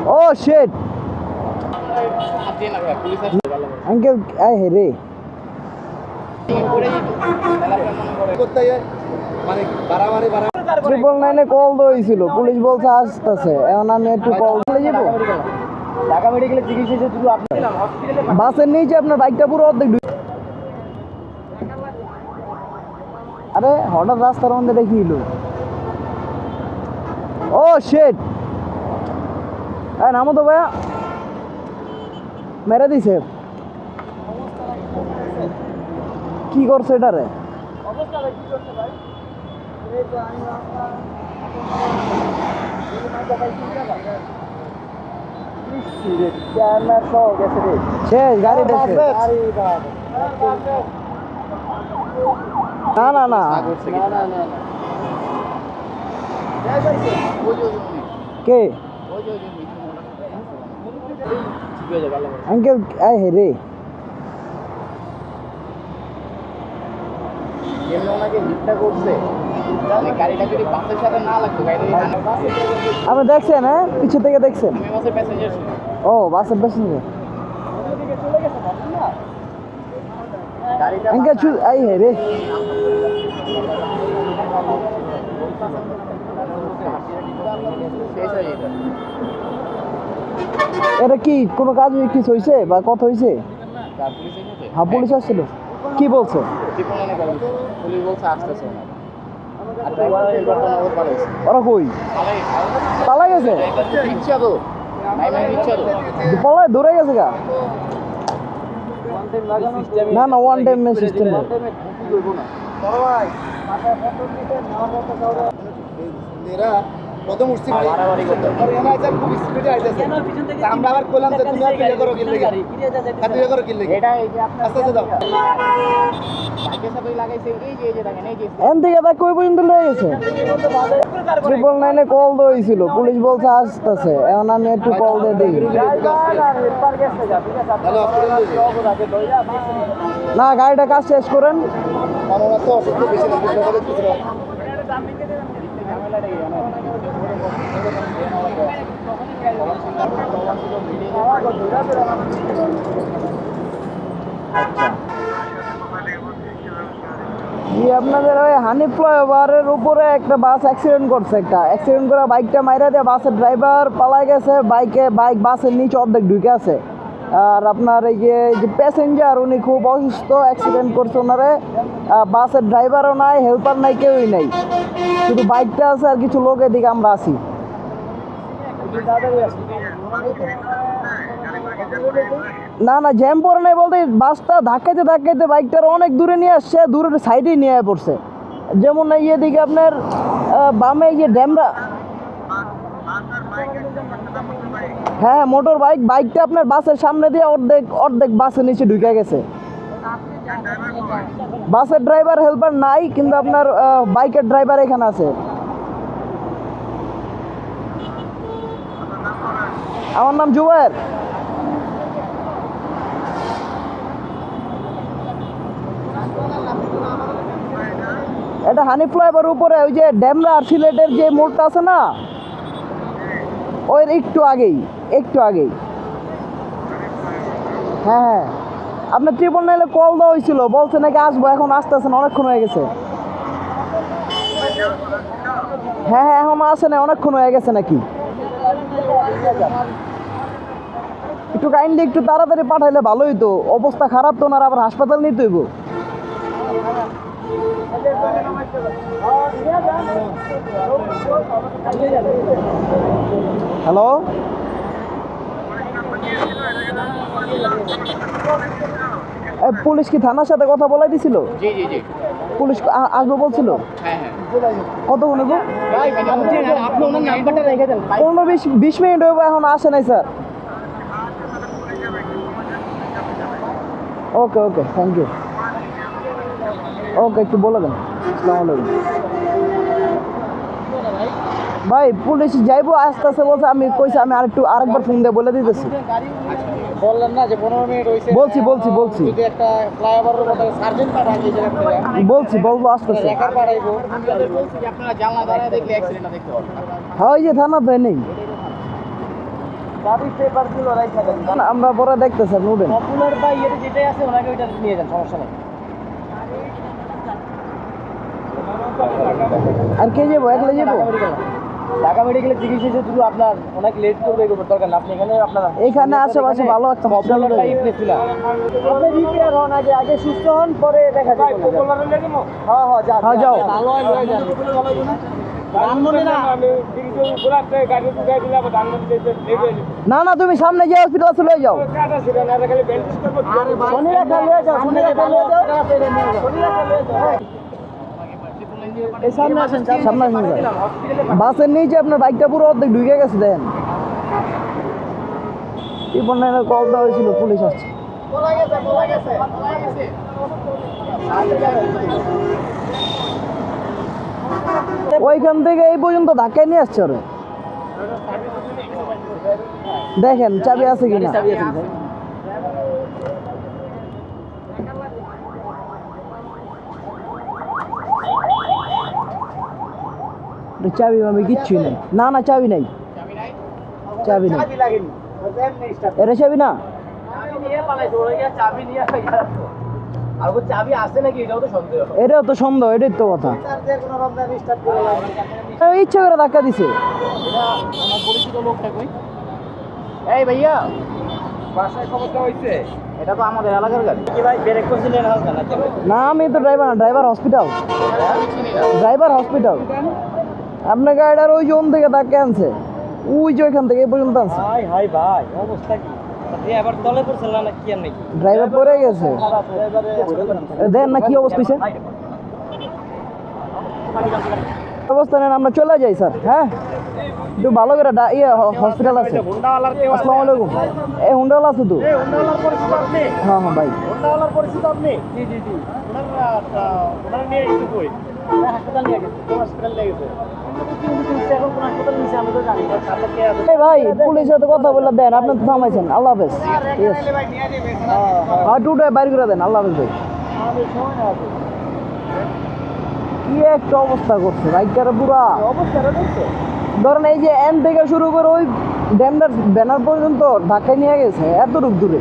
Oh shit! Uncle, I hear it. Triple নাইনে call দিয়েছিল, police বলছে আসতেছে, এখন আমি একটু কল দিয়ে যাবো। ঢাকা মেডিকেলে চিকিৎসা শুধু আপনি বাসের নিচে আপনার বাইকটা পুরো অর্ধেক আরে হঠাৎ রাস্তার মধ্যে দেখিল। ও শেট, নামো তো ভাইয়া, মেরে দিছে। কি করছে এটারে? শেষ গাড়ি না না না কে আঙ্কেল আয় হে রে আপনি দেখছেন? হ্যাঁ, পিছু থেকে দেখছেন? ও বাসের প্যাসেঞ্জার। আঙ্কেল আই হে রে এটা কি কোনো কাজ কিছু হয়েছে বা কথা হয়েছে? হ্যাঁ, পুলিশ আসছিল। কি বলছে? ওরা কই পালা গেছে? পালায় ধরে গেছে গা? না না, ওয়ান টাইম সিস্টেম না। আমরা আবার বললাম যে তুমি আর করো কি লাগে, তুই করো কি লাগে, এটা এই যে আপনি আস্তে আস্তে দাও বাইকের সাথে লাগাইছে। এই যে দেখেন, এই যে এন থেকে দা কই পর্যন্ত লয়ে গেছে। ট্রিপল নাইনে কল দিয়েছিল, পুলিশ বলছে আসতেছে, এখন আমি একটু কল দিয়ে দিই। না, গাড়িটা কাজ শেষ করেন। আপনাদের ওই হানি ফ্লাইওভারের উপরে একটা বাস অ্যাক্সিডেন্ট করছে, একটা অ্যাক্সিডেন্ট করে বাইকটা মাইরা দিয়ে বাসের ড্রাইভার পালাই গেছে। বাইক বাসের নিচে অর্ধেক ঢুকে আছে। আর আপনার এই যে প্যাসেঞ্জার উনি খুব অসুস্থ, অ্যাক্সিডেন্ট করছে ওনারে। বাসের ড্রাইভারও নাই, হেল্পার নাই, কেউই নাই, শুধু বাইকটা আছে আর কিছু লোক। এদিকে আমরা আছি। না না, জ্যাম পড়ে নাই বলতে বাসটা ধাক্কাইতে ধাক্কাইতে বাইকটার অনেক দূরে নিয়ে আসছে, দূরের সাইডে নিয়ে পড়ছে। যেমন এদিকে আপনার বামে গিয়ে ড্যামরা, হ্যাঁ মোটর বাইকটা আপনার বাসের সামনে দিয়ে অর্ধেক বাসের নিচে ঢুকে গেছে। বাসের ড্রাইভার হেল্পার নাই, কিন্তু আপনার বাইকের ড্রাইভার এখানে আছে। আমার নাম জুবায়ের। এটা হানি ফ্লাইওভার উপরে ওই যে ড্যামরা আর সিলেটের যে মোড়টা আছে না, ওই একটু আগেই। হ্যাঁ হ্যাঁ, আপনার ট্রিপল নাইনে কল দেওয়া হয়েছিল, বলছে নাকি আসবো, এখন আসতেছেন, অনেকক্ষণ হয়ে গেছে। হ্যাঁ হ্যাঁ, এখন আসে না, অনেকক্ষণ হয়ে গেছে নাকি। একটু কাইন্ডলি একটু তাড়াতাড়ি পাঠাইলে ভালো হইতো, অবস্থা খারাপ তো, ওনার আবার হাসপাতাল নিতে হইব। হ্যালো, পুলিশ কি থানার সাথে কথা বলাই দিছিল? পুলিশ আসবো বলছিল। কতক্ষণ হইব? 15-20 মিনিট হইব, এখন আসে নাই sir. Okay okay, thank you. Okay, একটু বলে দেন। আসসালামু আলাইকুম ভাই। পুলিশ যাইবো আসতেছে বলছে, আমি কইছি আমি আরেকবার ফোন দিয়ে বলে দিতেছি। বললেন না যে 15 মিনিট হইছে? বলছি যদি একটা ফ্লাইওভারের মধ্যে সার্জেন্ট পাঠাই এই জায়গা থেকে বলবো আসতেছে, একার পাঠাইবো। বলছি আপনারা জানলা দাঁড়ায় দেখলে অ্যাক্সিডেন্টটা দেখতে পাবেন। হ্যাঁ, ওই যে থানা তো নেই। গাড়ির পেপারগুলো রাইখা দেন। আমরা পরে দেখতেছি আপনি উঠেন। পপুলার বা ইয়েতে যেটাই আছে ওনাকে ওইটা নিয়ে যান, সমস্যা নেই। আর কে যাবো, একলা যাবো? ঢাকা মেডিকেলে চিকিৎসা শুধু আপনার অনেক লেট করবে, এগুলো দরকার না। আপনি এখানে আপনার এখানে আশেপাশে ভালো একটা হসপিটাল পপুলার বা ইবনে সিনা। আপনি রিপেয়ার হন, আগে আগে সুস্থ হন, পরে দেখা যাবে। পপুলারে নিয়ে যাবো। হ্যাঁ হ্যাঁ, যান। হ্যাঁ, যাও। ভালো হয় লয়ে যান। ধানমন্ডি না, না না, তুমি সামনে যে হসপিটাল চলে যাও। শনিরেখা লয়ে যাও, শনিরেখা লয়ে যাও, শনিরেখা লয়ে যাও। এই সামনে আসেন, সামনে আসেন স্যার। বাসের নিচে আপনার বাইকটা পুরো অর্ধেক ঢুকে গেছে, দেখেন। ত্রিপন্নের কল দেওয়া হয়েছিল, পুলিশ আসছে। বলা গেছে, বলা গেছে, বলা গেছে। ওইখান থেকে এই পর্যন্ত ধাক্কায় নিয়ে আসছে ওরে। দেখেন চাবি আছে কিনা। চাবি মাবি কিচ্ছুই নেই। না না, চাবি নাই, চাবি নেই। চাবি লাগেনি, এমনি স্টার্ট। এটা চাবি না। চাবি নিয়ে পালাইছে, ওরা গিয়ে চাবি নিয়ে আর ও চাবি আছে নাকি এটাও তো সন্দেহ। এটাও তো সন্দেহ, এটাই তো কথা। যে কোনো রকম স্টার্ট করে লাগবে। ইচ্ছা করে ধাক্কা দিছে। এটা আমার পরিচিত লোকটা কই? এই ভাইয়া, বাসায় খবরটা হইছে? এটা তো আমাদের এলাকার গাড়ি। কি ভাই ব্রেক করছিলেন হালকা না? না, আমি তো ড্রাইভার না, ড্রাইভার হসপিটাল। Driver hospital. আপনার গাড়িটার ওই জোন থেকে ধাক্কা আনছে, ওই যে ওইখান থেকে এই পর্যন্ত আনছে। হাই হাই ভাই, অবস্থা কি? ড্রাইভার তলে পড়ছিল না কি আর নাকি? ড্রাইভার পড়ে গেছে। দেন না কি অবস্থা হয়েছে। অবস্থা নেন, আমরা চলে যাই স্যার। হ্যাঁ, একটু ভালো করে হসপিটাল আছে। আসসালামু আলাইকুম। এই হুন্ডাল আছে তো? হুন্ডাওয়ালার পরিচিত আপনি? হ্যাঁ হ্যাঁ ভাই। হুন্ডাওয়ালার পরিচিত আপনি? জি জি জি। ওনার নিয়ে গেছে কই? হাসপাতাল নিয়ে গেছে। কোন হাসপাতাল নিয়ে গেছে? এখন কোন হাসপাতাল নিয়েছে আমি তো জানি না। সামনে কে আছে? এই ভাই, পুলিশের সাথে কথা বলে দেন, আপনি তো থামাইছেন। আল্লাহ হাফেজ। ঠিক আছে, ভাই নিয়ে যাবে। আর টুটায় বাইর করে দেন। আল্লাহ হাফেজ ভাই। আমাদের সময় না আছে। কি একটা অবস্থা করছে বাইকটার পুরা। অবস্থাটা দেখছো? ধরেন এই যে এন থেকে শুরু করে ওই ড্যামটার ব্যানার পর্যন্ত ধাক্কায় নিয়ে গেছে, এত দূরে।